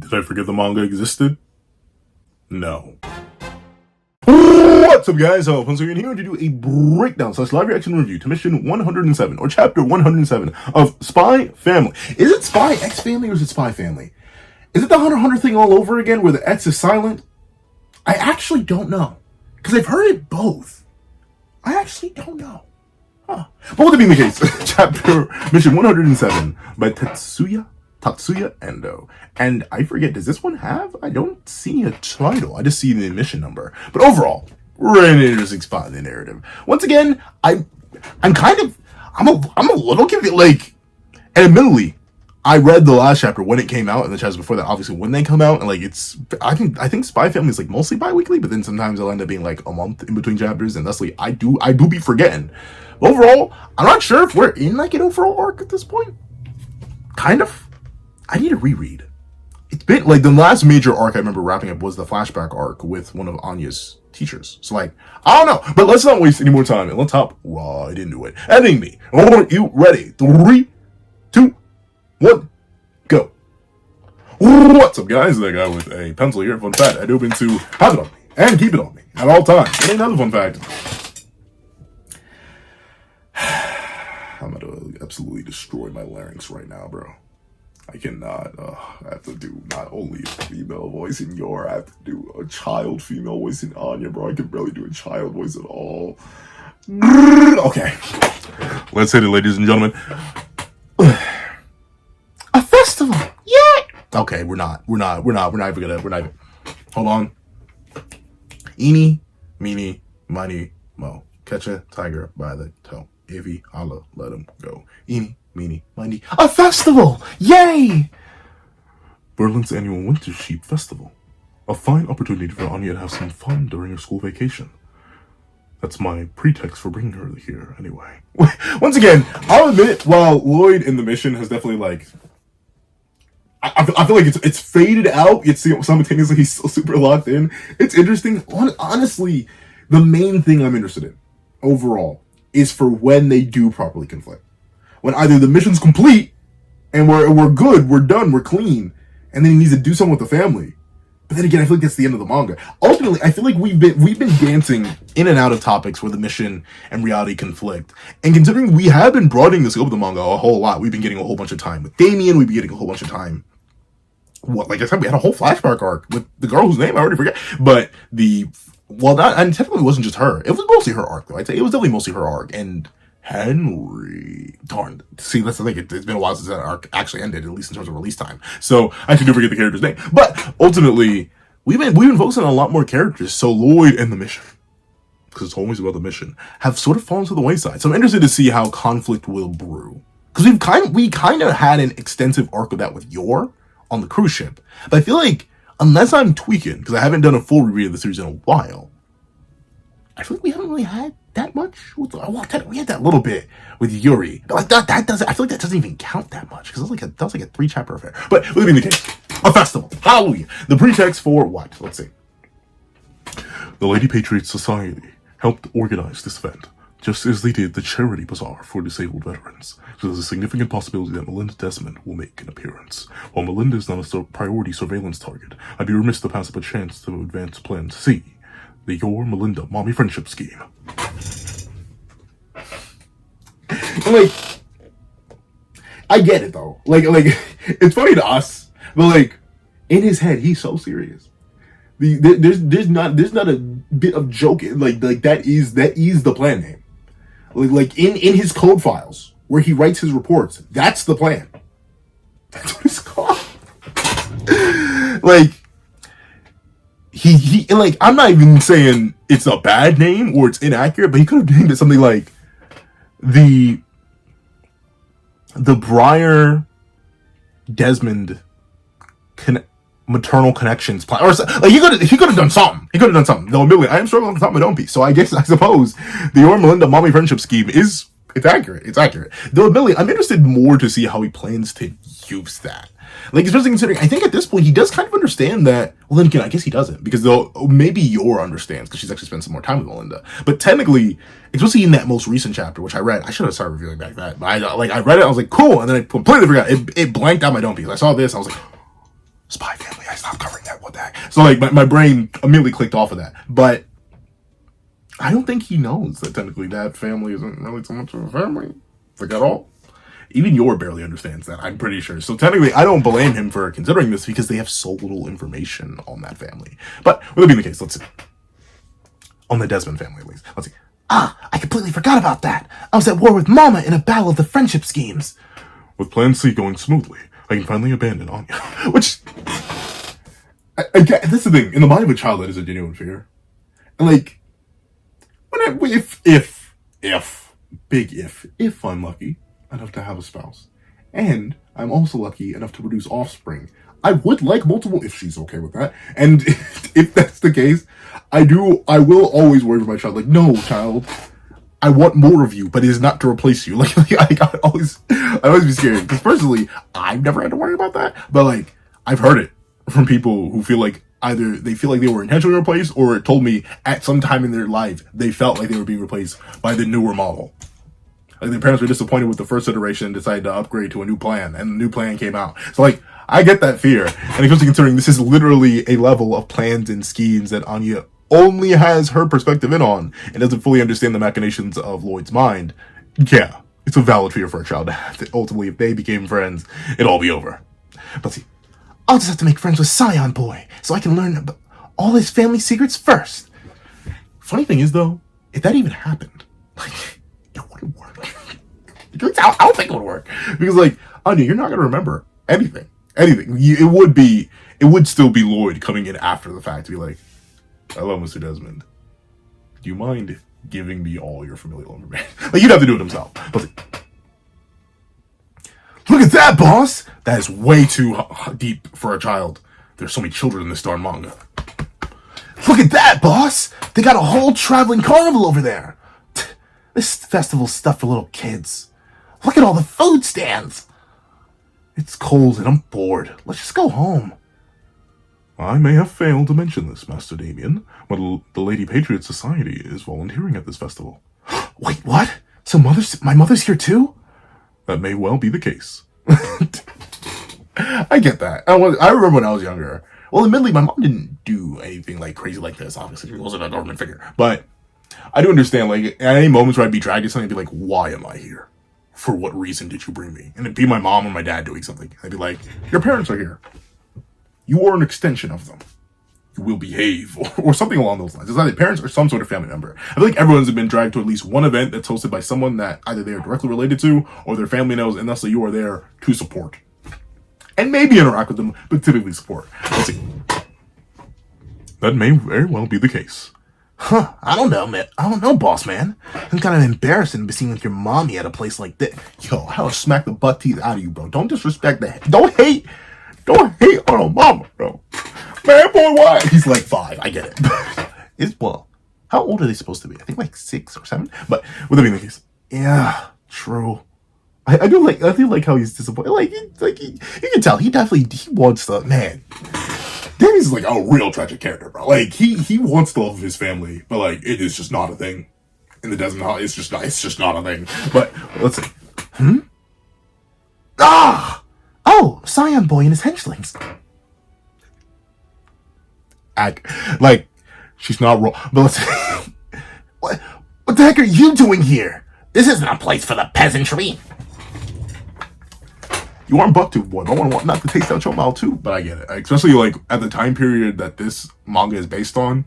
Did I forget the manga existed? No. What's up, guys? Once again here to do a breakdown / live reaction review to mission 107 or chapter 107 of Spy Family. Is it Spy X Family or is it Spy Family? Is it the Hunter x Hunter thing all over again where the X is silent? I actually don't know because I've heard it both. I actually don't know. Huh. But with it being the case, chapter mission 107 by Tatsuya Endo. And I forget, does this one have? I don't see a title. I just see the mission number. But overall, we're in an interesting spot in the narrative. Once again, I'm a little confused. Like, and admittedly, I read the last chapter when it came out, and the chapters before that, obviously, when they come out, and like I think Spy Family is like mostly bi-weekly, but then sometimes it'll end up being like a month in between chapters, and thusly I do be forgetting. But overall, I'm not sure if we're in like an overall arc at this point. Kind of. I need to reread. It's been like the last major arc I remember wrapping up was the flashback arc with one of Anya's teachers. So like, I don't know, but let's not waste any more time and let's hop right into it. Ending me. Are you ready? 3, 2, 1, go. What's up, guys? That guy with a pencil here. Fun fact, I do mean to have it on me and keep it on me at all times. And another fun fact. I'm gonna absolutely destroy my larynx right now, bro. I cannot, I have to do not only a female voice in Yor, I have to do a child female voice in Anya, bro. I can barely do a child voice at all. Okay. Let's hit it, ladies and gentlemen. A festival! Yeah! Okay, we're not even gonna, hold on. Eeny, meeny, miny, mo. Catch a tiger by the toe. If he holla, let him go. Eeny, meeny, miny. A festival! Yay! Berlin's annual Winter Sheep Festival. A fine opportunity for Anya to have some fun during her school vacation. That's my pretext for bringing her here, anyway. Once again, I'll admit, while Lloyd in the mission has definitely, like... I feel like it's faded out, yet simultaneously he's still super locked in. It's interesting. Honestly, the main thing I'm interested in, overall, is for when they do properly conflict. When either the mission's complete and we're good, we're done, we're clean, and then he needs to do something with the family. But then again, I feel like that's the end of the manga. Ultimately, I feel like we've been dancing in and out of topics where the mission and reality conflict. And considering we have been broadening the scope of the manga a whole lot, we've been getting a whole bunch of time with Damien, we've been getting a whole bunch of time. Like I said, we had a whole flashback arc with the girl whose name I already forget. But and technically it wasn't just her. It was mostly her arc, though. I'd say it was definitely mostly her arc. And Henry, darn. See, that's the thing. It's been a while since that arc actually ended, at least in terms of release time. So I actually do forget the character's name. But ultimately, we've been focusing on a lot more characters. So Lloyd and the mission, because it's always about the mission, have sort of fallen to the wayside. So I'm interested to see how conflict will brew. Because we kind of had an extensive arc of that with Yor on the cruise ship. But I feel like, unless I'm tweaking, because I haven't done a full reread of the series in a while, I feel like we haven't really had that much. We had that little bit with Yuri. Like that doesn't. I feel like that doesn't even count that much because that was like a 3-chapter affair. But with it being the case, a festival. Hallelujah. The pretext for what? Let's see. The Lady Patriot Society helped organize this event, just as they did the charity bazaar for disabled veterans. So there's a significant possibility that Melinda Desmond will make an appearance. While Melinda is not a priority surveillance target, I'd be remiss to pass up a chance to advance Plan C, the Yor Melinda Mommy Friendship Scheme. Like, I get it though. Like, it's funny to us, but like, in his head, he's so serious. There's not a bit of joke. Like that is the plan name. Like in his code files where he writes his reports, that's the plan. That's what it's called. Like he like, I'm not even saying it's a bad name or it's inaccurate, but he could have named it something like the Briar Desmond maternal connections plan, or like he could have done something. Though admittedly, I am struggling with my own piece, so I suppose the Yor Melinda Mommy Friendship Scheme it's accurate. Though admittedly, I'm interested more to see how he plans to use that. Like, especially considering, I think at this point he does kind of understand that. Well, then again, I guess he doesn't, because though maybe Yor understands because she's actually spent some more time with Melinda. But technically, especially in that most recent chapter, which I read, I should have started reviewing back that. But I read it, I was like, cool, and then I completely forgot. It blanked out my don't piece. I saw this, I was like, Spy Family. I stopped covering that. What the heck? So like my brain immediately clicked off of that. But I don't think he knows that technically that family isn't really so much of a family. Like at all. Even Yor barely understands that, I'm pretty sure. So technically, I don't blame him for considering this because they have so little information on that family. But with that being the case, let's see. On the Desmond family, at least. Let's see. Ah, I completely forgot about that. I was at war with Mama in a battle of the friendship schemes. With Plan C going smoothly, I can finally abandon Anya. Which, this is the thing. In the mind of a child, that is a genuine fear. And like, if I'm lucky enough to have a spouse, and I'm also lucky enough to produce offspring, I would like multiple, if she's okay with that. And if that's the case, I will always worry for my child. Like, no, child, I want more of you, but it is not to replace you. Like I always be scared. Because personally, I've never had to worry about that. But like, I've heard it from people who feel like either they feel like they were intentionally replaced, or it told me at some time in their life, they felt like they were being replaced by the newer model. Like their parents were disappointed with the first iteration and decided to upgrade to a new plan, and the new plan came out. So like, I get that fear. And especially considering this is literally a level of plans and schemes that Anya only has her perspective in on and doesn't fully understand the machinations of Lloyd's mind. Yeah, it's a valid fear for a child to have. Ultimately, if they became friends, it'd all be over. But see, I'll just have to make friends with Scion Boy so I can learn about all his family secrets first. Funny thing is, though, if that even happened, like, it wouldn't work. I don't think it would work. Because, like, Anya, you're not going to remember anything. It would still be Lloyd coming in after the fact to be like, hello, Mr. Desmond. Do you mind giving me all your familial information? Like, you'd have to do it himself. But look at that, boss! That is way too deep for a child. There's so many children in this darn manga. Look at that, boss! They got a whole traveling carnival over there. This festival's stuff for little kids. Look at all the food stands. It's cold and I'm bored. Let's just go home. I may have failed to mention this, Master Damien, but the Lady Patriot Society is volunteering at this festival. Wait, what? So my mother's here too? That may well be the case. I get that. I remember when I was younger. Well, admittedly, my mom didn't do anything like crazy like this. Obviously, she wasn't a government figure. But I do understand, like, at any moments where I'd be dragged to something, I'd be like, why am I here? For what reason did you bring me? And it'd be my mom or my dad doing something. I'd be like, your parents are here. You are an extension of them. You will behave, or something along those lines. It's either parents or some sort of family member. I feel like everyone's been dragged to at least one event that's hosted by someone that either they are directly related to, or their family knows, and thus you are there to support. And maybe interact with them, but typically support. Let's see. That may very well be the case. Huh, I don't know, man. I don't know, boss man. It's kind of embarrassing to be seen with your mommy at a place like this. Yo, I'll smack the butt teeth out of you, bro. Don't disrespect that. Don't hate on a mama, bro. Man, boy, why? He's like 5. I get it. Well, how old are they supposed to be? I think like 6 or 7. But with that being the case, yeah, true. I do like how he's disappointed. You can tell he wants the man. Danny's like a real tragic character, bro. Like he wants the love of his family, but like it is just not a thing. In the Desmond Hall, it's just not a thing. But let's see. Oh, Scion Boy and his henchlings. Like, she's not wrong. But let's see. What the heck are you doing here? This isn't a place for the peasantry. You are Bucktooth Boy, but I want not to taste out your mouth too. But I get it. Especially like at the time period that this manga is based on.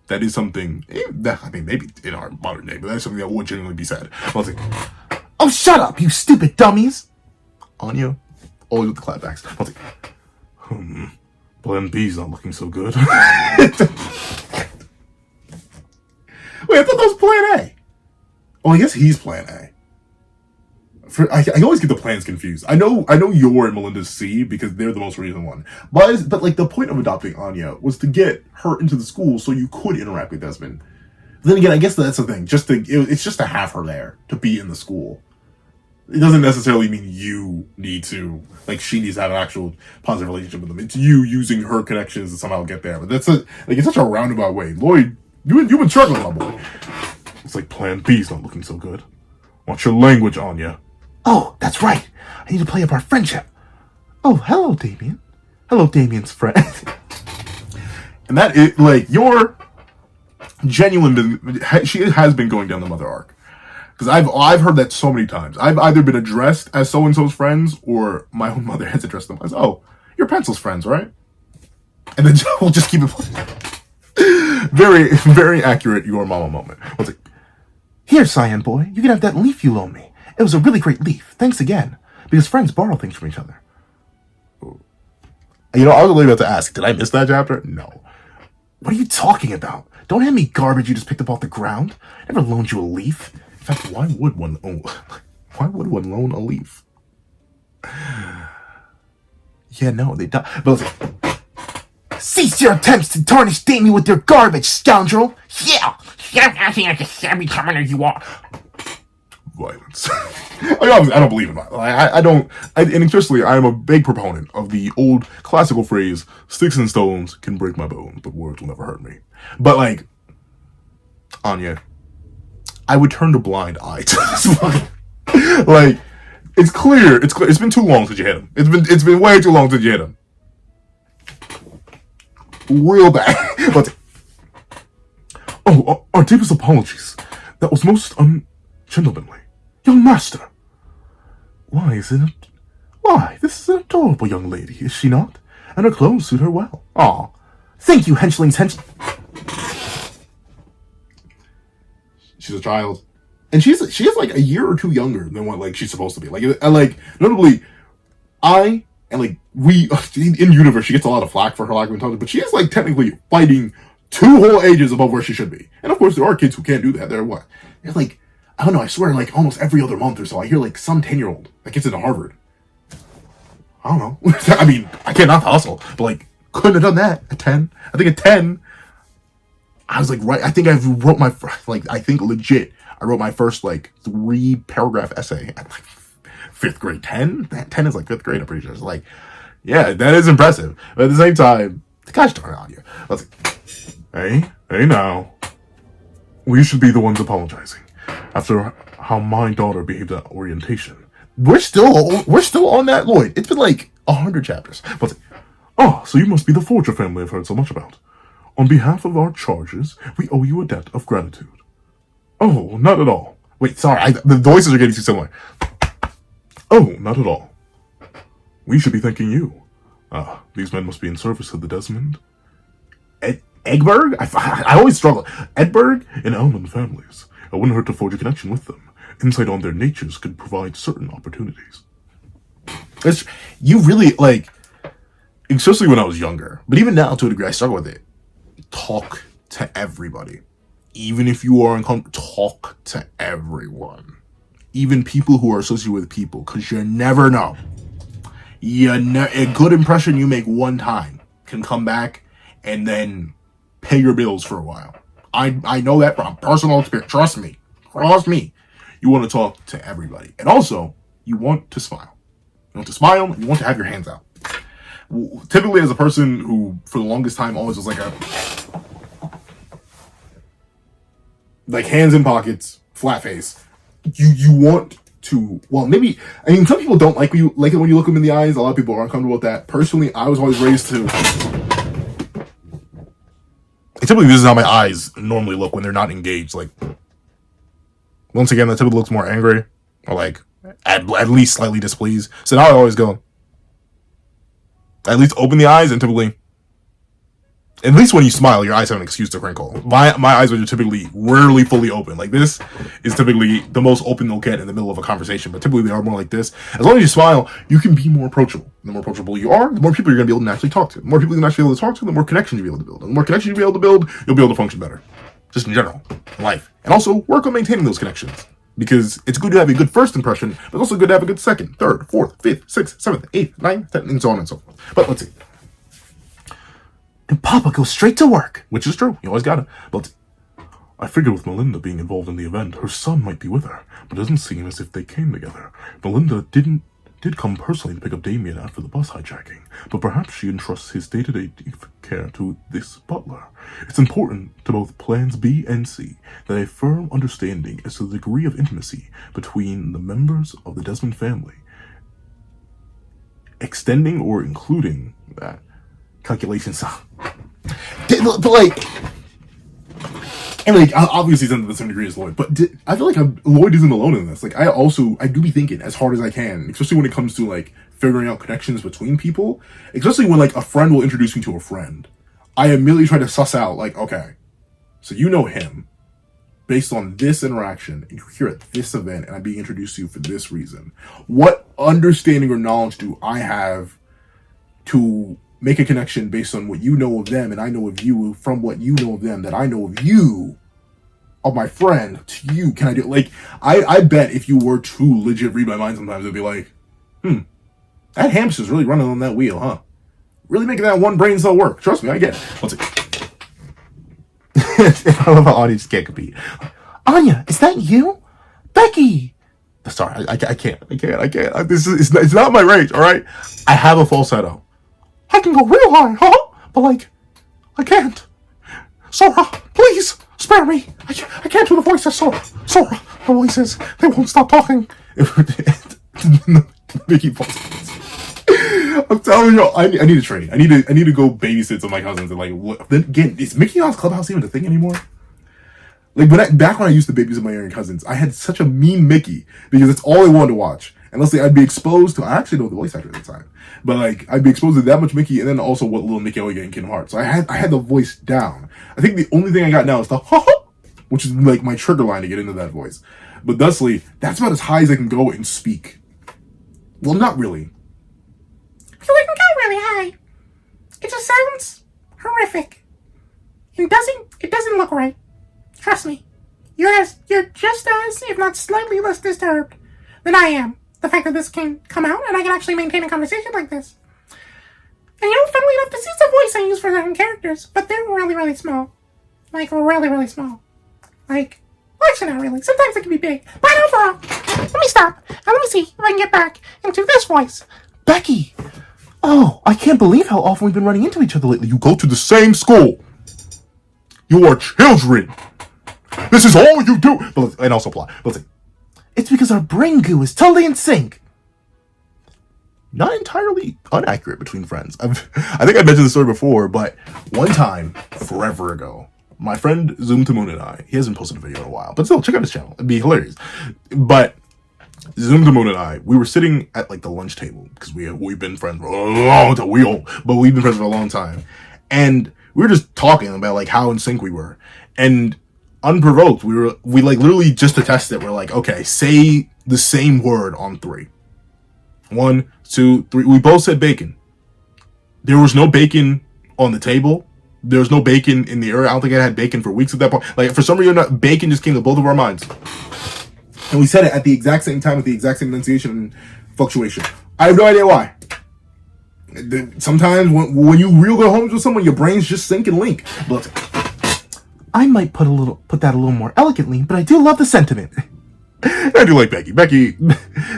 That is something that, I mean, maybe in our modern day, but that's something that would genuinely be said. Let's see. Oh, shut up, you stupid dummies. Anya, always with the clapbacks. Let's see. Plan B's not looking so good. Wait, I thought that was Plan A. Oh, I guess he's Plan A. I always get the plans confused. I know Yor and Melinda's C because they're the most recent one. But like the point of adopting Anya was to get her into the school so you could interact with Desmond. But then again, I guess that's the thing. It's just to have her there to be in the school. It doesn't necessarily mean you need to, like, she needs to have an actual positive relationship with them. It's you using her connections to somehow get there. But it's such a roundabout way. Lloyd, you've been struggling, my boy. It's like Plan B's not looking so good. Watch your language, Anya. Oh, that's right. I need to play up our friendship. Oh, hello, Damien. hello, Damien's friend. And that is, like, your genuine, she has been going down the mother arc. Because I've heard that so many times. I've either been addressed as so-and-so's friends, or my own mother has addressed them as, oh, you're Pencil's friends, right? And then we'll just keep it very, very accurate your mama moment. It's like, here, Cyan boy, you can have that leaf you loaned me. It was a really great leaf. Thanks again. Because friends borrow things from each other. You know, I was really about to ask, did I miss that chapter? No. What are you talking about? Don't hand me garbage you just picked up off the ground. I never loaned you a leaf. In fact, why would one loan a leaf? Yeah, no, they don't. But like, cease your attempts to tarnish Damien with your garbage, scoundrel! Yeah! You're acting like a savvy commoner you are. Violence. I don't believe in violence. I don't. And especially, I am a big proponent of the old classical phrase, sticks and stones can break my bones, but words will never hurt me. But like, Anya, I would turn a blind eye to this one. Like, it's clear. It's been too long since you hit him. It's been way too long since you hit him. Real bad. But our deepest apologies. That was most ungentlemanly. Young master. Why, this is an adorable young lady, is she not? And her clothes suit her well. Aw. Thank you, henchlings, She's a child. And she is like a year or two younger than what like she's supposed to be. Like notably, we in universe she gets a lot of flack for her lack of intelligence, but she is like technically fighting 2 whole ages above where she should be. And of course there are kids who can't do that. They're what? They're like, I don't know, I swear like almost every other month or so I hear like some 10-year-old that gets into Harvard. I don't know. I mean, I can't not hustle, but like couldn't have done that at 10. I think at 10 I was like, right, I think I wrote my, like, I think legit, I wrote my first, like, 3-paragraph essay at, like, 5th grade. 10? That 10 is, like, 5th grade, I'm pretty sure. It's like, yeah, that is impressive. But at the same time, gosh darn it on you. I was like, hey now. We should be the ones apologizing. After how my daughter behaved at orientation. We're still on that, Lloyd. It's been, like, 100 chapters. But, so you must be the Forger family I've heard so much about. On behalf of our charges, we owe you a debt of gratitude. Oh, not at all. Wait, sorry, the voices are getting too similar. Oh, not at all. We should be thanking you. These men must be in service of the Desmond. Eggberg? I always struggle. Edberg and Elmond families. It wouldn't hurt to forge a connection with them. Insight on their natures could provide certain opportunities. You really, like, especially when I was younger, but even now to a degree I struggle with it. Talk to everybody. Even if you are uncomfortable, talk to everyone. Even people who are associated with people, because you never know. A good impression you make one time can come back and then pay your bills for a while. I know that from personal experience. Trust me. You want to talk to everybody. And also, you want to smile. You want to smile, and you want to have your hands out. Typically, as a person who, for the longest time, always was like hands in pockets, flat face. You want to, well, maybe, I mean, some people don't like it when you look them in the eyes. A lot of people are uncomfortable with that. Personally, I was always raised to. Typically, this is how my eyes normally look when they're not engaged. Like, once again, that typically looks more angry, or like at least slightly displeased. So now I always go. At least open the eyes, and typically, at least when you smile, your eyes have an excuse to crinkle. My eyes are typically rarely fully open. Like, this is typically the most open they'll get in the middle of a conversation, but typically they are more like this. As long as you smile, you can be more approachable. The more approachable you are, the more people you're going to be able to naturally talk to. The more people you can actually be able to talk to, the more connections you'll be able to build. And the more connections you'll be able to build, you'll be able to function better. Just in general, in life. And also, work on maintaining those connections. Because it's good to have a good first impression, but it's also good to have a good second, third, fourth, fifth, sixth, seventh, eighth, ninth, 10th, and so on and so forth. But let's see. And Papa goes straight to work, which is true. You always gotta. But I figured with Melinda being involved in the event, her son might be with her. But it doesn't seem as if they came together. Melinda did come personally to pick up Damien after the bus hijacking, but perhaps she entrusts his day-to-day care to this butler. It's important to both plans B and C that a firm understanding as to the degree of intimacy between the members of the Desmond family extending or including that calculation sum. But like, and like, obviously, to the same degree as Lloyd, but I feel like Lloyd isn't alone in this. Like, I do be thinking as hard as I can, especially when it comes to like figuring out connections between people, especially when like a friend will introduce me to a friend. I immediately try to suss out, like, okay, so you know him based on this interaction, and you're here at this event, and I'm being introduced to you for this reason. What understanding or knowledge do I have to make a connection based on what you know of them and I know of you, from what you know of them that I know of you, of my friend, to you? Can I do, like, I bet if you were to legit read my mind sometimes, it'd be like, that hamster's really running on that wheel, huh? Really making that one brain cell work. Trust me, I get it. Let's see. I love how Anya just can't compete. Anya, is that you? Becky! Sorry, I can't. This is, it's not my range, alright? I have a falsetto. I can go real high, huh? But like, I can't. Sora, please, spare me. I can't do the voices, Sora. Sora, the voices, they won't stop talking. Mickey falsettos. I'm telling you, I need to train. I need to go babysit some of my cousins and like look. Then again, is Mickey Mouse Clubhouse even a thing anymore? Like back when I used to babysit my younger cousins, I had such a mean Mickey because that's all I wanted to watch. And let's say I'd be exposed to, I actually know the voice actor at the time, but like I'd be exposed to that much Mickey, and then also what little Mickey always get in Kingdom Hearts. So I had the voice down. I think the only thing I got now is the which is like my trigger line to get into that voice. But thusly, that's about as high as I can go and speak. Well, not really. So we can go really high. It just sounds horrific. It doesn't look right. Trust me. You're just as, if not slightly less disturbed than I am. The fact that this can come out and I can actually maintain a conversation like this. And funnily enough, this is the voice I use for certain characters, but they're really, really small. Like, really, really small. Like, well, actually not really. Sometimes they can be big. But overall, let me stop and let me see if I can get back into this voice. Becky! Oh, I can't believe how often we've been running into each other lately. You go to the same school. You are children. This is all you do. And also plot. Let's see. It's because our brain goo is totally in sync. Not entirely inaccurate between friends. I think I mentioned this story before, but one time, forever ago, my friend Zoom to Moon and I, he hasn't posted a video in a while, but still, check out his channel. It'd be hilarious. But Zoom to Moon and I, we were sitting at like the lunch table because we've been friends for a long time. We've been friends for a long time, and we were just talking about like how in sync we were, and unprovoked, we like literally just to test it. We're like, okay, say the same word on 3. 1, 2, 3. We both said bacon. There was no bacon on the table. There was no bacon in the area. I don't think I had bacon for weeks at that point. Like for some reason, bacon just came to both of our minds. And we said it at the exact same time with the exact same enunciation and fluctuation. I have no idea why. Sometimes when you real go home with someone, your brains just sync and link. But I might put that a little more elegantly, but I do love the sentiment. I do like Becky. Becky,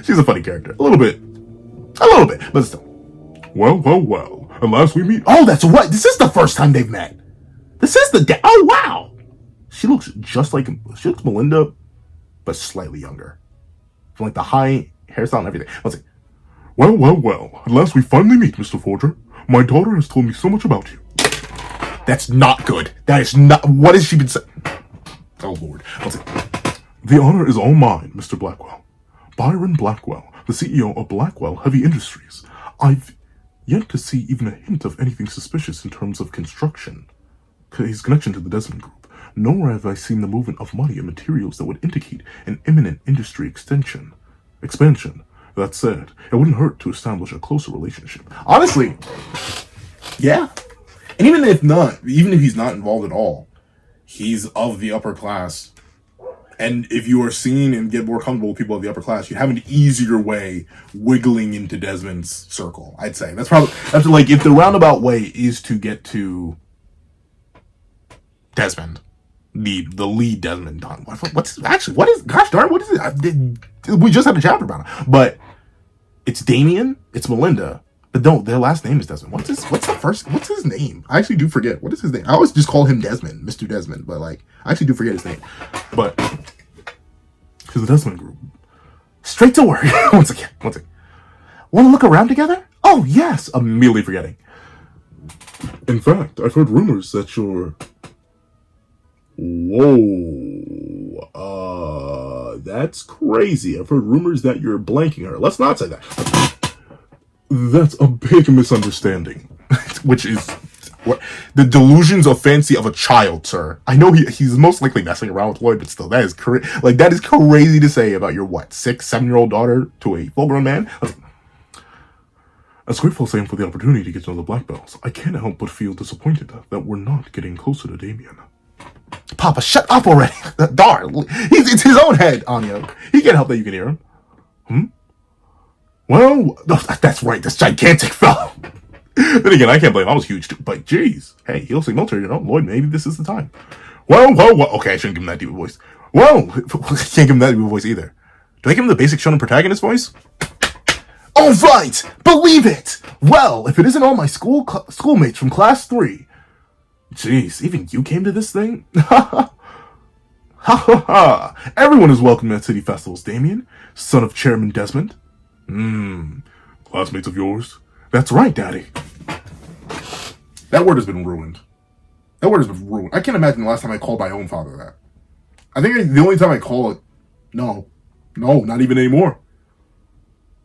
she's a funny character. A little bit, but still. Well. Unless we meet. Oh, that's what. This is the first time they've met. This is the oh wow. She looks just like Melinda, but slightly younger. From like the high hairstyle and everything. Let's see. Well. Unless we finally meet, Mr. Forger. My daughter has told me so much about you. That's not good. That is not. What has she been saying? Oh Lord. Let's see. The honor is all mine, Mr. Blackwell. Byron Blackwell, the CEO of Blackwell Heavy Industries. I've yet to see even a hint of anything suspicious in terms of construction. His connection to the Desmond Group. Nor have I seen the movement of money and materials that would indicate an imminent industry expansion. That said, it wouldn't hurt to establish a closer relationship. Honestly, yeah. And even if he's not involved at all, he's of the upper class. And if you are seen and get more comfortable with people of the upper class, you have an easier way wiggling into Desmond's circle, I'd say. That's like, if the roundabout way is to get to Desmond, the lead Desmond, what is it? We just had a chapter about it. But it's Damien, it's Melinda, but no, their last name is Desmond. What's his name? I actually do forget. What is his name? I always just call him Desmond, Mr. Desmond, but like, I actually do forget his name. But to the Desmond Group. Straight to work. Once again. Want to look around together? Oh, yes, immediately forgetting. In fact, I've heard rumors that you're... Whoa, that's crazy. I've heard rumors that you're blanking her. Let's not say that. That's a big misunderstanding. Which is... What? The delusions of fancy of a child, sir. I know he's most likely messing around with Lloyd, but still, that is that is crazy to say about your, 6-7-year-old daughter to a full-grown man? As grateful as I am for the opportunity to get to know the Black Bells, I can't help but feel disappointed that we're not getting closer to Damien. Papa, shut up already! Darn! It's his own head, Anya. He can't help that you can hear him. Well, that's right, this gigantic fellow. Then again, I can't blame him. I was huge too. But jeez, hey, he'll say military, Lloyd, maybe this is the time. Well. Okay, I shouldn't give him that deep voice. Well, I can't give him that deep voice either. Do I give him the basic shonen protagonist voice? All right, believe it. Well, if it isn't all my schoolmates from class 3. Jeez, even you came to this thing? Ha ha. Everyone is welcome at city festivals, Damien, son of Chairman Desmond. Classmates of yours? That's right, Daddy. That word has been ruined. I can't imagine the last time I called my own father that. I think the only time I call it, no, not even anymore.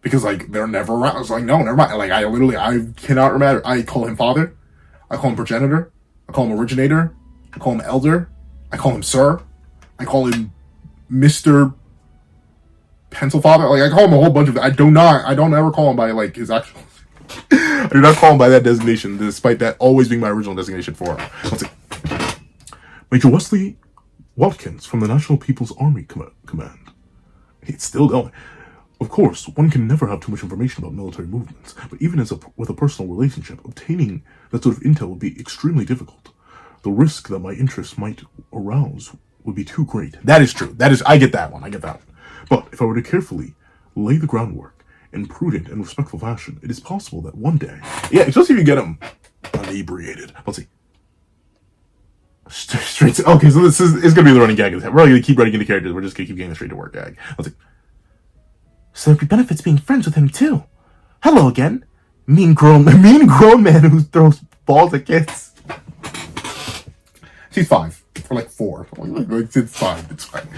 Because, they're never around. I was like, no, never mind. I cannot remember. I call him father. I call him progenitor. I call him originator. I call him elder. I call him sir. I call him Mr. Pencil Father. I call him a whole bunch of... I don't ever call him by, his actual... I do not call him by that designation, despite that always being my original designation for him. Let's see. Major Wesley Watkins from the National People's Army Command. It's still going. Of course, one can never have too much information about military movements, but even with a personal relationship, obtaining that sort of intel would be extremely difficult. The risk that my interests might arouse would be too great. That is true. I get that one. But if I were to carefully lay the groundwork in prudent and respectful fashion, it is possible that one day... Yeah, especially if you get him inebriated. Let's see. Straight to... Okay, so it's going to be the running gag. We're not going to keep running into characters. We're just going to keep getting the straight to work gag. Let's see. So it benefits being friends with him, too. Hello again. Mean grown man who throws balls at kids. She's 5. Or 4. It's fine.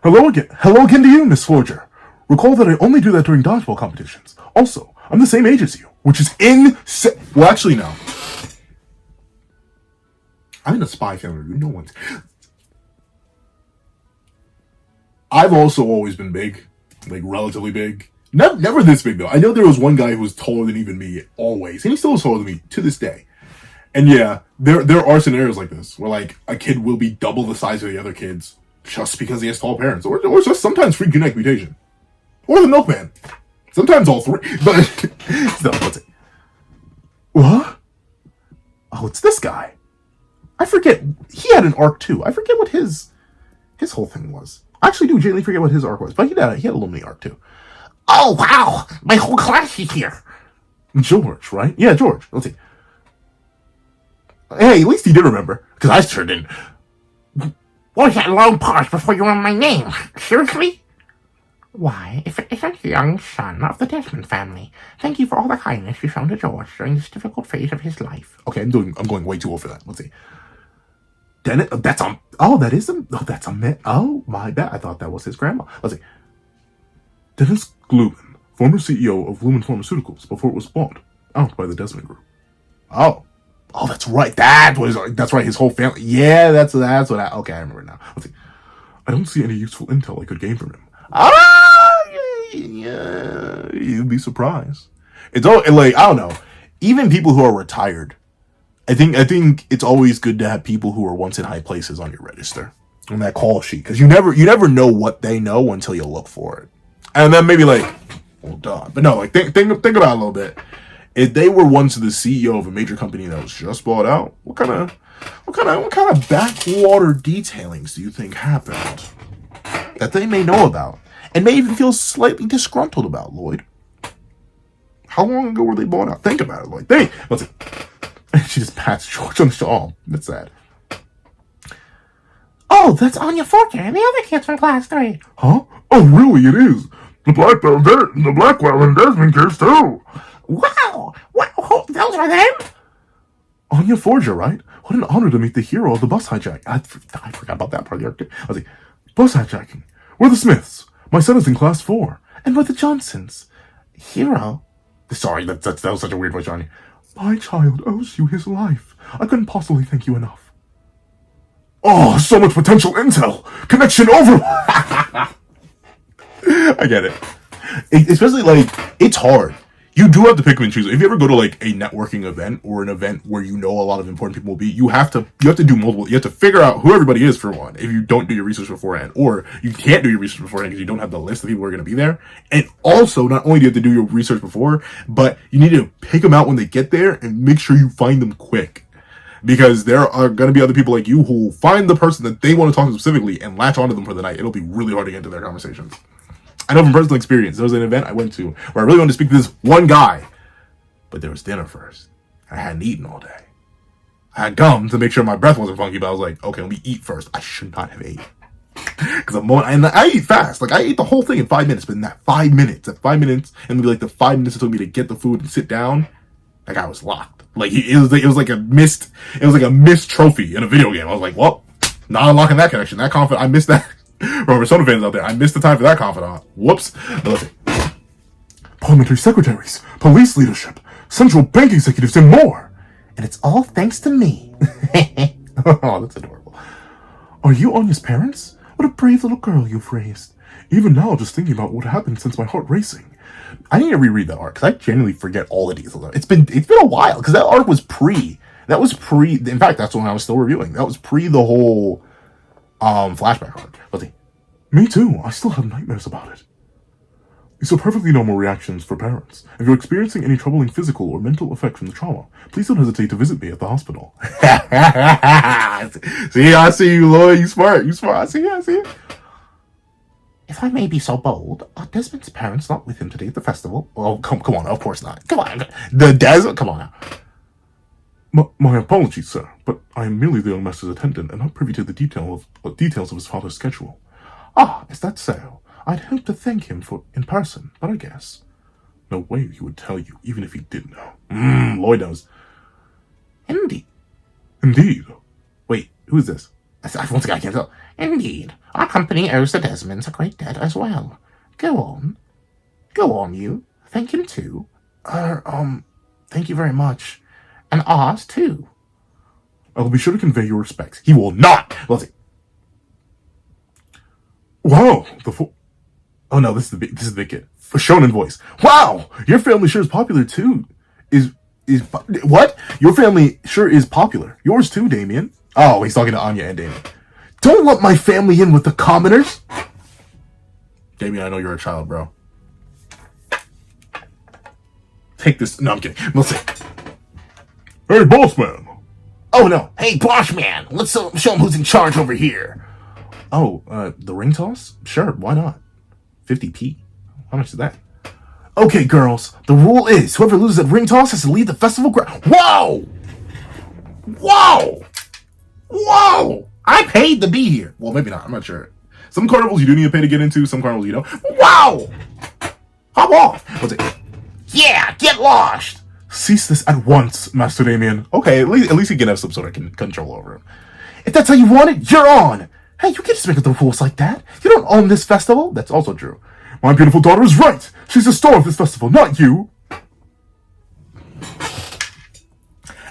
Hello again to you, Miss Forger. Recall that I only do that during dodgeball competitions. Also, I'm the same age as you, which is insane. Well, actually, no. I'm in a spy family. No one's... I've also always been big. Relatively big. Never this big, though. I know there was one guy who was taller than even me, always. And he still is taller than me, to this day. And yeah, there are scenarios like this, where, a kid will be double the size of the other kids, just because he has tall parents. Or just sometimes free genetic mutation. Or the milkman. Sometimes all 3. But still, what's it? What? Oh, it's this guy. I forget. He had an arc too. I forget what his whole thing was. I actually do genuinely forget what his arc was. But he had a little mini arc too. Oh wow! My whole class is here. George, right? Yeah, George. Let's see. Hey, at least he did remember. Because I sure didn't. What was that long pause before you learned my name? Seriously? Why, if it isn't the young son of the Desmond family, thank you for all the kindness you shown to George during this difficult phase of his life. Okay, I'm going way too old for that. Let's see. Dennis, that's a... Oh, that is a... Oh, that's a... Oh, my bad. I thought that was his grandma. Let's see. Dennis Glubin, former CEO of Lumen Pharmaceuticals before it was bought out by the Desmond Group. Oh, that's right. That's right. His whole family. Yeah, that's what okay, I remember now. Let's see. I don't see any useful intel I could gain from him. Yeah, you'd be surprised. It's all I don't know. Even people who are retired, I think it's always good to have people who are once in high places on your register on that call sheet, because you never know what they know until you look for it, and then maybe well, duh. But no, think about it a little bit. If they were once the CEO of a major company that was just bought out, what kind of backwater detailings do you think happened that they may know about and may even feel slightly disgruntled about, Lloyd? How long ago were they bought out? Think about it, Lloyd. Let's see. She just pats George on the shoulder. Oh, that's sad. Oh, that's Anya Forker and the other kids from class 3. Huh? Oh, really? It is. The Blackwell and Desmond kids too. Wow! Wow! Those are them? Anya Forger, right? What an honor to meet the hero of the bus hijack. I forgot about that part of the arc. I was like, bus hijacking. We're the Smiths. My son is in class 4. And we're the Johnsons. Hero? Sorry, that was such a weird voice, Johnny. My child owes you his life. I couldn't possibly thank you enough. Oh, so much potential intel. Connection over. I get it. Especially, like, it's hard. You do have to pick and choose. If you ever go to, like, a networking event or an event where you know a lot of important people will be, you have to do multiple. You have to figure out who everybody is, for one, if you don't do your research beforehand. Or you can't do your research beforehand because you don't have the list of people who are going to be there. And also, not only do you have to do your research before, but you need to pick them out when they get there and make sure you find them quick. Because there are going to be other people like you who will find the person that they want to talk to specifically and latch onto them for the night. It'll be really hard to get into their conversations. I know from personal experience, there was an event I went to where I really wanted to speak to this one guy. But there was dinner first. I hadn't eaten all day. I had gum to make sure my breath wasn't funky, but I was like, okay, let me eat first. I should not have ate. Because I eat fast. Like, I ate the whole thing in 5 minutes, but in that 5 minutes, and maybe like the 5 minutes it took me to get the food and sit down, that guy was locked. Like, it was like a missed trophy in a video game. I was like, well, not unlocking that connection. That confidant, I missed that. For Persona fans out there, I missed the time for that confidant. Whoops. Parliamentary secretaries, police leadership, central bank executives, and more. And it's all thanks to me. Oh, that's adorable. Are you Anya's parents? What a brave little girl you've raised. Even now, just thinking about what happened sends my heart racing. I need to reread that arc because I genuinely forget all the details. It's been a while because that arc was pre. In fact, that's when I was still reviewing. That was pre the whole flashback arc. Let's see. Me too. I still have nightmares about it. These are perfectly normal reactions for parents. If you're experiencing any troubling physical or mental effect from the trauma, please don't hesitate to visit me at the hospital. See, I see you, Lloyd. You smart. I see you. If I may be so bold, are Desmond's parents not with him today at the festival? Oh, come on. Of course not. Come on. Come on now. My apologies, sir, but I am merely the young master's attendant and not privy to the details of his father's schedule. Ah, is that so? I'd hope to thank him in person, but I guess. No way he would tell you, even if he did know. Lloyd knows. Indeed. Wait, who is this? Once again, I can't tell. Indeed. Our company owes the Desmonds a great debt as well. Go on. You. Thank him too. Thank you very much. And ours too. I will be sure to convey your respects. He will not! Let's see. Wow! Oh no, this is the big kid. A shonen voice. Wow! Your family sure is popular too. What? Your family sure is popular. Yours too, Damien. Oh, he's talking to Anya and Damien. Don't let my family in with the commoners! Damien, I know you're a child, bro. Take this. No, I'm kidding. Let's see. Hey, boss man. Oh no. Hey, boss man. Let's show him who's in charge over here. Oh, the ring toss? Sure, why not? 50p. How much is that? Okay, girls. The rule is whoever loses at ring toss has to leave the festival ground. Whoa! I paid to be here. Well, maybe not. I'm not sure. Some carnivals you do need to pay to get into. Some carnivals you don't. Wow! Hop off. Let's see. Yeah, get lost. Cease this at once, Master Damien. Okay, at least you can have some sort of control over him. If that's how you want it, you're on. Hey, you can't just make up the rules like that. You don't own this festival. That's also true. My beautiful daughter is right. She's the star of this festival, not you.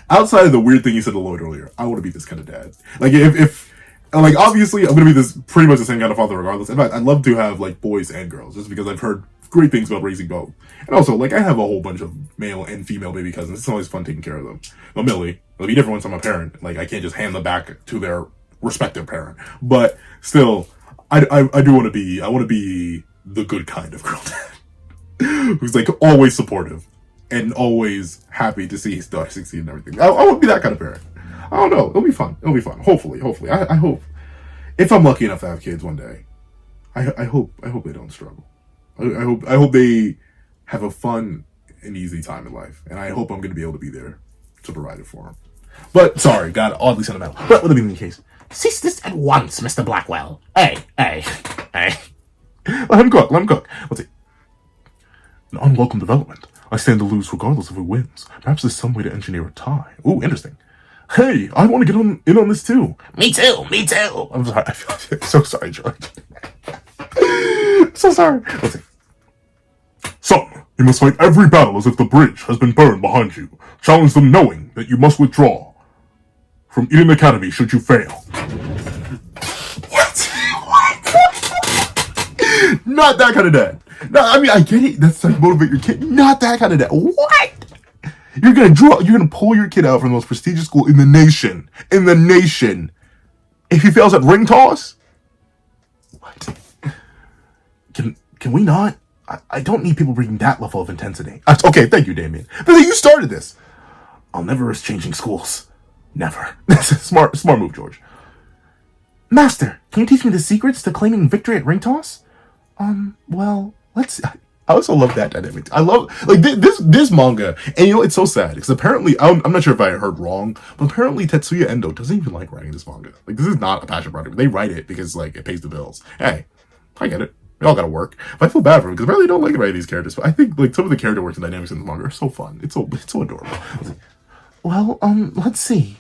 Outside of the weird thing you said to Lloyd earlier, I want to be this kind of dad. Like, if obviously, I'm going to be this pretty much the same kind of father regardless. In fact, I'd love to have, like, boys and girls, just because I've heard great things about raising both. And also, like, I have a whole bunch of male and female baby cousins. It's always fun taking care of them. Well, Millie, it'll be different once I'm a parent. Like, I can't just hand them back to their respective parent. But still, I want to be the good kind of girl dad. Who's, like, always supportive. And always happy to see his daughter succeed and everything. I want to be that kind of parent. I don't know. It'll be fun. Hopefully. I hope. If I'm lucky enough to have kids one day, I hope they don't struggle. I hope they have a fun and easy time in life. And I hope I'm going to be able to be there to provide it for them. But, sorry, got oddly sentimental. But whatever being the case. Cease this at once, Mr. Blackwell. Hey. Let him cook. Let's see. An unwelcome development. I stand to lose regardless of who wins. Perhaps there's some way to engineer a tie. Ooh, interesting. Hey, I want to get in on this too. Me too. Me too. I'm sorry. I'm so sorry, George. So sorry. Let's see. Son, you must fight every battle as if the bridge has been burned behind you. Challenge them knowing that you must withdraw from Eden Academy should you fail. What? Not that kind of dad. No, I mean, I get it. That's like motivate your kid. Not that kind of dad. What? You're gonna pull your kid out from the most prestigious school in the nation. In the nation. If he fails at ring toss? What? Can we not? I don't need people bringing that level of intensity. Okay, thank you, Damien. But you started this. I'll never risk changing schools. Never. That's a smart move, George. Master, can you teach me the secrets to claiming victory at ring toss? Well, let's... I also love that dynamic. I love, like, this manga, and you know, it's so sad, because apparently, I'm not sure if I heard wrong, but apparently Tetsuya Endo doesn't even like writing this manga. Like, this is not a passion project. They write it because, like, it pays the bills. Hey, I get it. We all gotta work. But I feel bad for him, because I really don't like writing these characters, but I think, like, some of the character works and dynamics in the manga are so fun. It's so adorable. Well, let's see.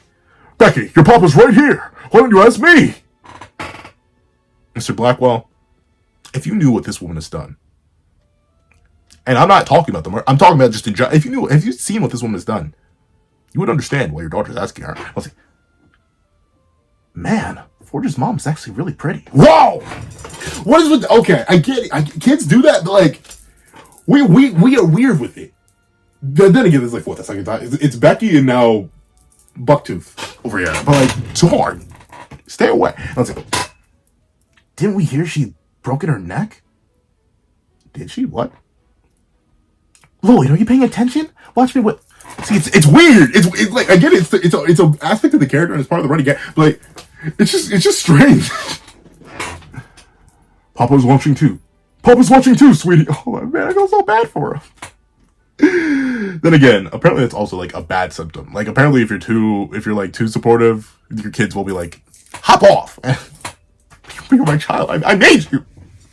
Becky, your papa's right here! Why don't you ask me? Mr. Blackwell, if you knew what this woman has done, and I'm not talking about the murder, I'm talking about just in general, if you've seen what this woman has done, you would understand why your daughter's asking her. Let's see. Man, Forge's mom's actually really pretty. Whoa! What is with, okay, I get it. Kids do that, but like, we are weird with it. Then again, it's like, what, the second time? It's Becky and now Bucktooth over here. But like, darn. Stay away. Let's see. Didn't we hear she'd broken her neck? Did she? What? Lloyd, are you paying attention? Watch me what... See, it's weird. It's like, I get it. It's an aspect of the character and it's part of the running gag. But like, it's just strange. Papa's watching too. Papa's watching too, sweetie. Oh man, I feel so bad for her. Then again, apparently it's also like a bad symptom. Like apparently if you're like too supportive, your kids will be like, hop off. You're my child. I made you.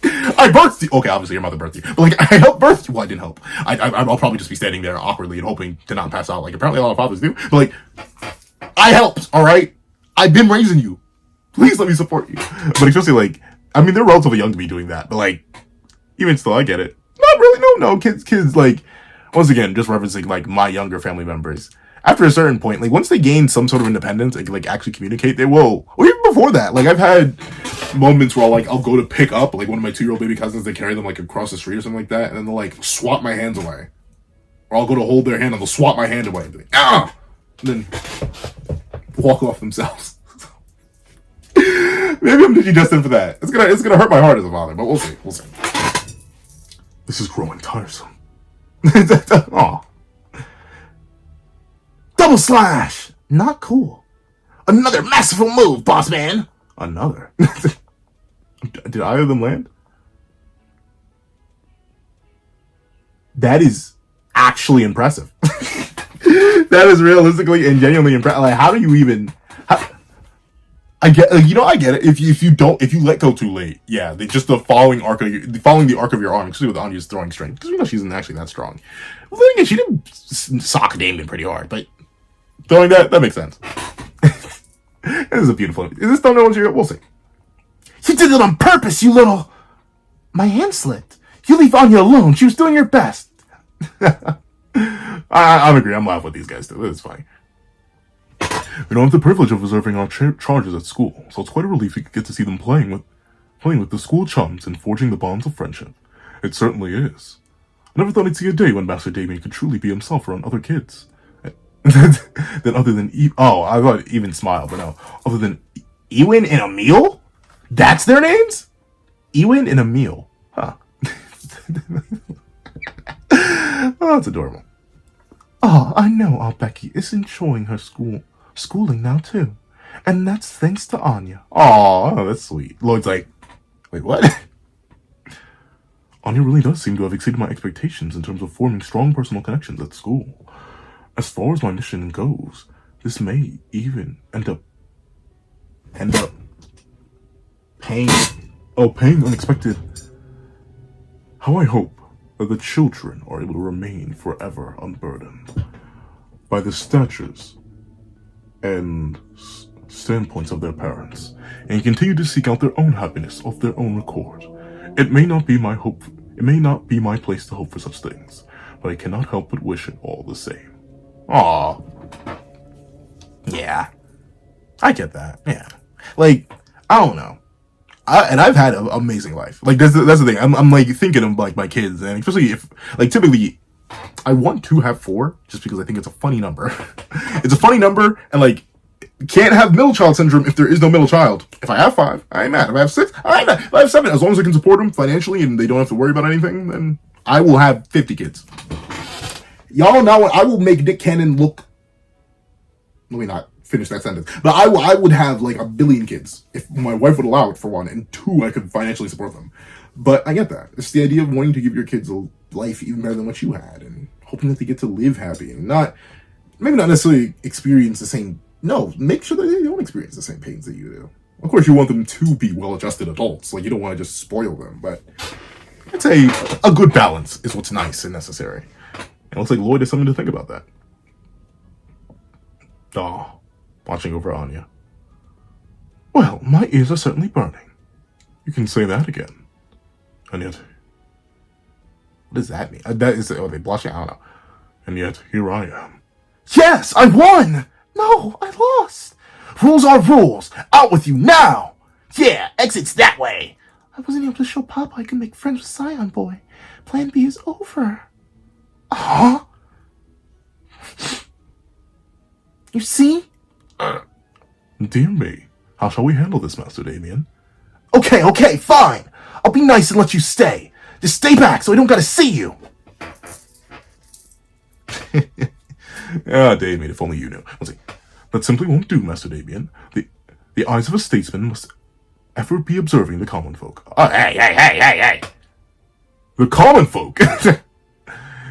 I birthed you. Okay, obviously your mother birthed you, but like I helped birth you. Well, I didn't help. I'll probably just be standing there awkwardly and hoping to not pass out. Like apparently a lot of fathers do. But like, I helped. All right, I've been raising you. Please let me support you. But especially like, I mean, they're relatively young to be doing that. But like, even still, I get it. Not really. No. Kids. Like, once again, just referencing like my younger family members. After a certain point, like once they gain some sort of independence and like actually communicate, they will. Or even before that, like I've had moments where I'll go to pick up like one of my 2-year-old baby cousins. They carry them like across the street or something like that, and then they'll like swat my hands away. Or I'll go to hold their hand and they'll swat my hand away and be like, ah, and then walk off themselves. Maybe I'm destined for that. It's gonna hurt my heart as a father, but we'll see. This is growing tiresome. Aw. Double slash! Not cool. Another masterful move, boss man! Another? Did either of them land? That is actually impressive. That is realistically and genuinely impressive. Like, how do you even... I get it. If you let go too late, yeah, following the arc of your arm, especially with Anya's throwing strength, because we know she isn't actually that strong. Well, then again, she did sock Damien pretty hard, but throwing that makes sense. This is a beautiful. Is this thumbnail one? We'll see. You did it on purpose, you little. My hand slipped. You leave Anya alone. She was doing her best. I agree. I'm laughing with these guys too. It's funny. We don't have the privilege of observing our charges at school, so it's quite a relief we could get to see them playing with the school chums and forging the bonds of friendship. It certainly is. I never thought I'd see a day when Master Damien could truly be himself around other kids. Then other than I thought even smile, but no. Other than Ewin and Emil? That's their names? Ewin and Emil. Huh. Oh, that's adorable. Oh, I know our Becky is enjoying her schooling now too. And that's thanks to Anya. Oh, that's sweet. Lloyd's like, wait, what? Anya really does seem to have exceeded my expectations in terms of forming strong personal connections at school. As far as my mission goes, this may even end up paying unexpected. How I hope that the children are able to remain forever unburdened by the statures and standpoints of their parents, and continue to seek out their own happiness of their own accord. It may not be my hope. It may not be my place to hope for such things, but I cannot help but wish it all the same. Aw. Yeah. I get that. Yeah. Like, I don't know. I've had an amazing life. Like, that's the thing. I'm like thinking of like my kids, and especially if like typically I want to have 4 just because I think it's a funny number. It's a funny number, and like can't have middle child syndrome if there is no middle child. If I have 5, I ain't mad. If I have 6, I ain't mad. If I have 7, as long as I can support them financially and they don't have to worry about anything, then I will have 50 kids. Y'all know I will make Nick Cannon look. Let me not finish that sentence. But I would have like 1 billion kids if my wife would allow it, for 1, and 2, I could financially support them. But I get that. It's the idea of wanting to give your kids a life even better than what you had, and hoping that they get to live happy and maybe not necessarily experience the same. No, make sure that they don't experience the same pains that you do. Of course, you want them to be well-adjusted adults. Like, you don't want to just spoil them, but I'd say a good balance is what's nice and necessary. And it looks like Lloyd has something to think about that. Aw, watching over Anya. Well, my ears are certainly burning. You can say that again. And yet, what does that mean? That is, are they blushing? I don't know. And yet, here I am. Yes, I won! No, I lost. Rules are rules. Out with you now. Yeah, exit's that way. I wasn't able to show Papa I can make friends with Scion Boy. Plan B is over. Huh? You see? Dear me. How shall we handle this, Master Damien? Okay, fine. I'll be nice and let you stay. Just stay back so I don't gotta see you. Ah, Damien, if only you knew. Let's see. That simply won't do, Master Damien. The eyes of a statesman must ever be observing the common folk. Oh, hey! The common folk!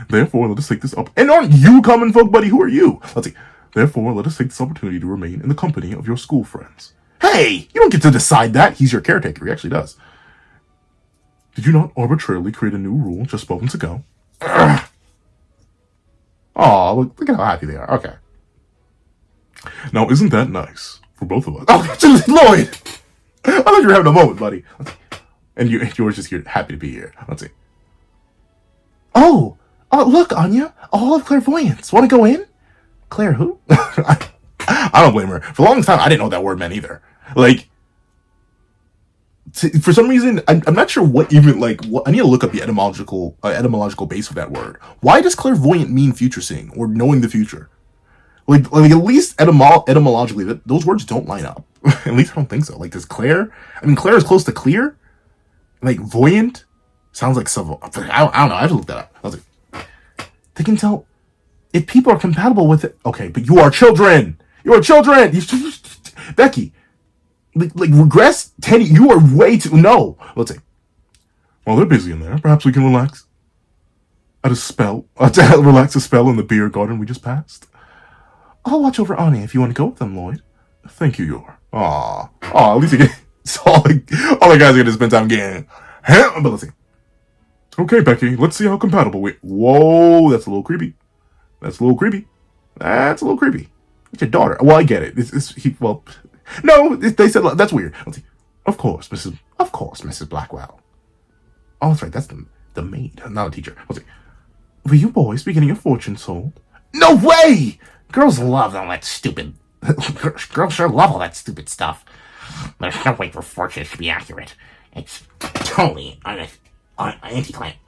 Therefore, let us take this up. And aren't you common folk, buddy? Who are you? Let's see. Therefore, let us take this opportunity to remain in the company of your school friends. Hey! You don't get to decide that. He's your caretaker. He actually does. Did you not arbitrarily create a new rule just moments ago? Aw, look at how happy they are. Okay. Now, isn't that nice for both of us? Oh, Lloyd! I thought you were having a moment, buddy. And you were just here, happy to be here. Let's see. Oh, look, Anya, a hall of clairvoyance. Want to go in? Claire who? I don't blame her. For a long time, I didn't know what that word meant either. Like, for some reason, I'm not sure what even, like, what, I need to look up the etymological base of that word. Why does clairvoyant mean future seeing or knowing the future? Like at least etymologically, those words don't line up. At least I don't think so. Like, does Claire? I mean, Claire is close to clear. Like, voyant sounds like some. I don't know. I have to look that up. I was like, they can tell if people are compatible with it. Okay, but you are children. You are children. Becky, like regress 10. You are way too. No. Let's see. While they're busy in there, perhaps we can relax. Relax a spell in the beer garden we just passed. I'll watch over Anya if you want to go with them, Lloyd. Thank you, Yor. Aw, at least you get all the guys are gonna spend time getting. But let's see. Okay, Becky, let's see how compatible we. Whoa, that's a little creepy. That's a little creepy. It's your daughter. Well, I get it. No, they said that's weird. Let's see. Of course, Mrs. Blackwell. Oh, that's right. That's the maid, not a teacher. Let's see. Were you boys beginning your fortune sold? No way! Girls love all that stupid. Girls sure love all that stupid stuff. There's no way for fortunes to be accurate. It's totally anti-client.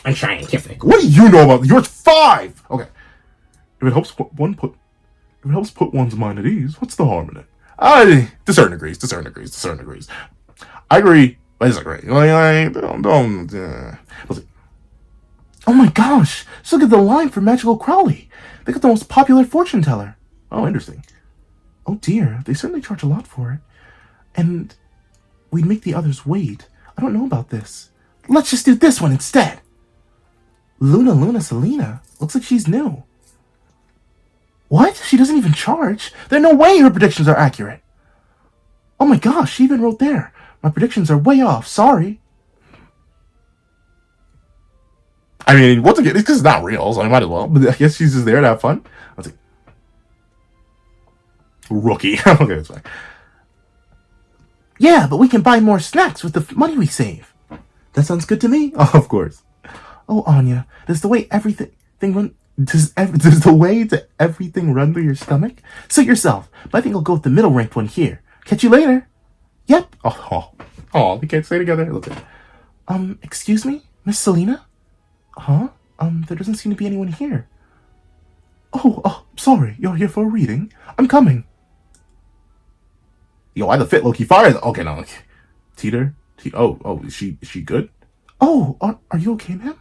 Unscientific. What do you know about? You're 5. Okay. If it helps put one's mind at ease, what's the harm in it? To certain degrees. I agree. I disagree. Oh my gosh! Just look at the line for Magical Crowley. They got the most popular fortune teller. Oh, interesting. Oh dear, they certainly charge a lot for it. And we'd make the others wait. I don't know about this. Let's just do this one instead. Luna Selena. Looks like she's new. What? She doesn't even charge? There's no way her predictions are accurate. Oh my gosh, she even wrote there. My predictions are way off. Sorry. I mean, once again, it's because it's not real, so I might as well. But I guess she's just there to have fun. Let's see. Rookie. Okay, that's fine. Yeah, but we can buy more snacks with the money we save. That sounds good to me. Oh, of course. Oh, Anya, does the way everything run... Does the way to everything run through your stomach? Suit yourself, but I think I'll go with the middle ranked one here. Catch you later. Yep. Oh, we can't stay together. Look at excuse me? Miss Selena? Huh? There doesn't seem to be anyone here. Oh, sorry. You're here for a reading? I'm coming. Yo, I had the fit Loki fire. Okay, no. Okay. Teeter? Is she good? Oh, are you okay, ma'am?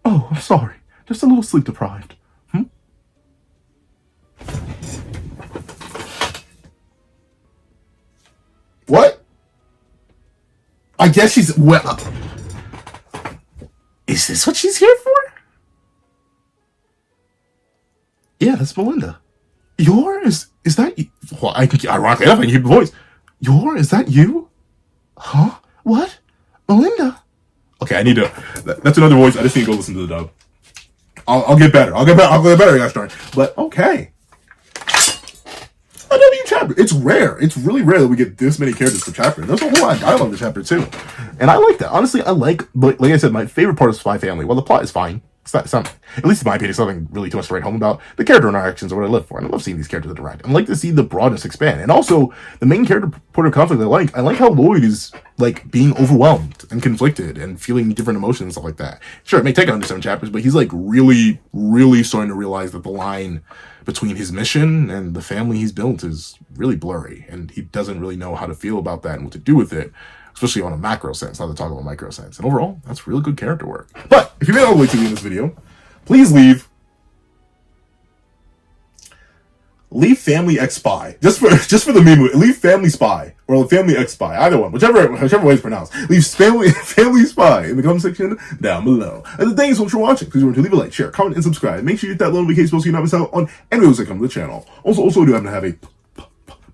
Oh, I'm sorry. Just a little sleep deprived. What? I guess she's... Well... Is this what she's here for? Yeah, that's Melinda. Is that you? Well, ironically enough, I can hear the voice. Is that you? Huh? What? Melinda? Okay, I need to... That's another voice. I just need to go listen to the dub. I'll get better. I'll get better, guys. But okay. Another new chapter. It's rare. It's really rare that we get this many characters per chapter. There's a whole lot of dialogue in the chapter too, and I like that. Honestly, like I said, my favorite part of Spy Family. Well, the plot is fine. It's not, at least in my opinion, it's nothing really too much to write home about. The character interactions are what I live for, and I love seeing these characters interact. I like to see the broadness expand, and also the main character point of conflict. I like how Lloyd is like being overwhelmed and conflicted and feeling different emotions and stuff like that. Sure, it may take under 7 chapters, but he's like really, really starting to realize that the line between his mission and the family he's built is really blurry, and he doesn't really know how to feel about that and what to do with it. Especially on a macro sense, not to talk about micro sense. And overall, that's really good character work. But if you made it all the way to the end of this video, please leave Family X Spy. Just for the meme, leave Family Spy or Family X Spy, either one, whichever way it's pronounced. Leave Family Spy in the comment section down below. And thank you so much for watching. Please remember to leave a like, share, comment, and subscribe. Make sure you hit that little notification bell so you don't miss out on any videos that come to the channel. Also, we do happen to have a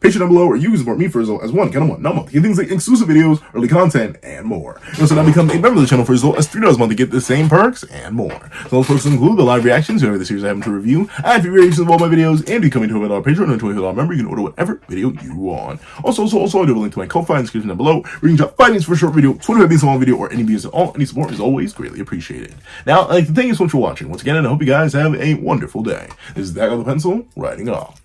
Patreon down below, or you can support me for as low as $1 month. Get things like exclusive videos, early content, and more. You also now become a member of the channel for as low as $3 a month to get the same perks and more. So those perks include the live reactions, whatever the series I happen to review, and if reactions of all my videos, and becoming to a $1 Patreon and a $20 member, you can order whatever video you want. Also, I do have a link to my Ko-Fi in the description down below, where you can drop 5 minutes for a short video, 25 minutes for a long video, or any videos at all. Any support is always greatly appreciated. Now, I'd like to thank you so much for watching once again, and I hope you guys have a wonderful day. This is Dak of the Pencil, writing off.